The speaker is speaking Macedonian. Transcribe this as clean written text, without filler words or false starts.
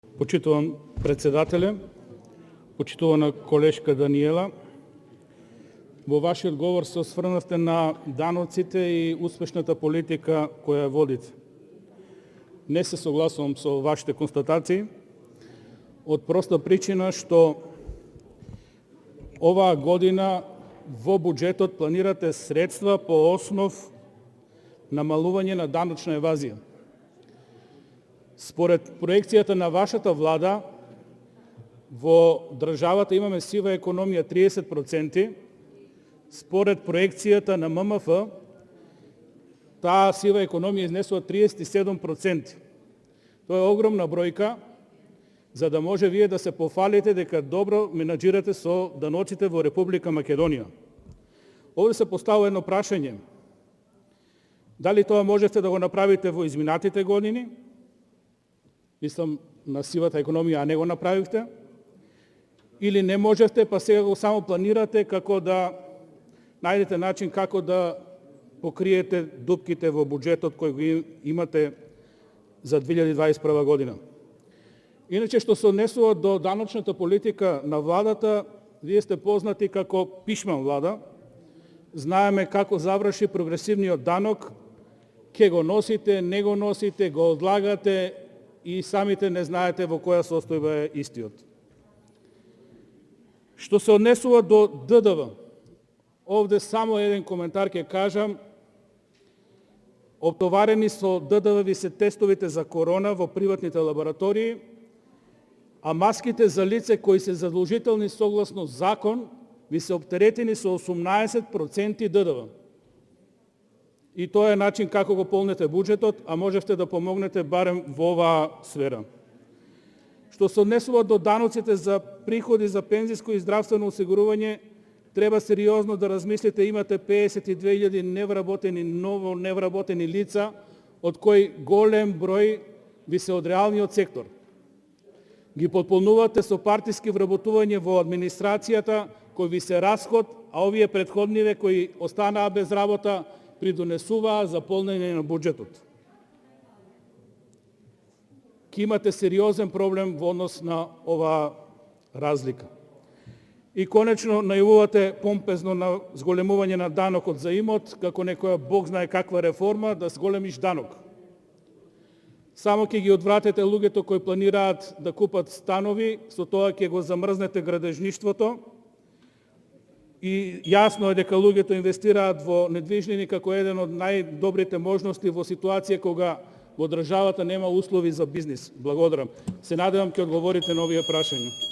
Почитуван председателе, почитувана колешка Даниела, во вашиот говор се осврнавте на даноците и успешната политика која водите. Не се согласувам со вашите констатации, од проста причина што оваа година во буџетот планирате средства по основ намалување на даночна евазија. Според проекцијата на вашата влада, во државата имаме сива економија 30%, според проекцијата на ММФ, таа сива економија изнесува 37%. Тоа е огромна бројка, за да може вие да се пофалите дека добро менаџирате со даноците во Република Македонија. Овде се поставува едно прашање. Дали тоа можете да го направите во изминатите години? Мислам на сивата економија, а не го направивте? Или не можете, па сега го само планирате како да најдете начин како да покриете дупките во буџетот кој го имате за 2021 година. Иначе, што се однесува до даночната политика на владата, вие сте познати како пишман влада. Знаеме како заврши прогресивниот данок, ке го носите, не го носите, го одлагате и самите не знаете во која состојба е истиот. Што се однесува до ДДВ, овде само еден коментар ќе кажам. Оптоварени со ДДВ ви се тестовите за корона во приватните лаборатории, а маските за лице кои се задолжителни согласно закон ви се оптеретени со 18% ДДВ. И тоа е начин како го полнете буџетот, а можете да помогнете барем во оваа сфера. Што се однесува до даноците за приходи за пензиско и здравствено осигурување, треба сериозно да размислите, имате 52.000 ново невработени лица, од кои голем број ви се од реалниот сектор. Ги потполнувате со партиски вработување во администрацијата, кои ви се расход, а овие претходниве кои останаа без работа, придонесуваа за полнење на буџетот. Ке имате сериозен проблем во однос на оваа разлика. И конечно најавувате помпезно на зголемување на данокот за имот, како некоја бог знае каква реформа да зголемиш данок. Само ќе ги одвратите луѓето кои планираат да купат станови, со тоа ќе го замрзнете градежништвото. И јасно е дека луѓето инвестираат во недвижнини како еден од најдобрите можности во ситуација кога во државата нема услови за бизнис. Благодарам. Се надевам ќе одговорите на овие прашања.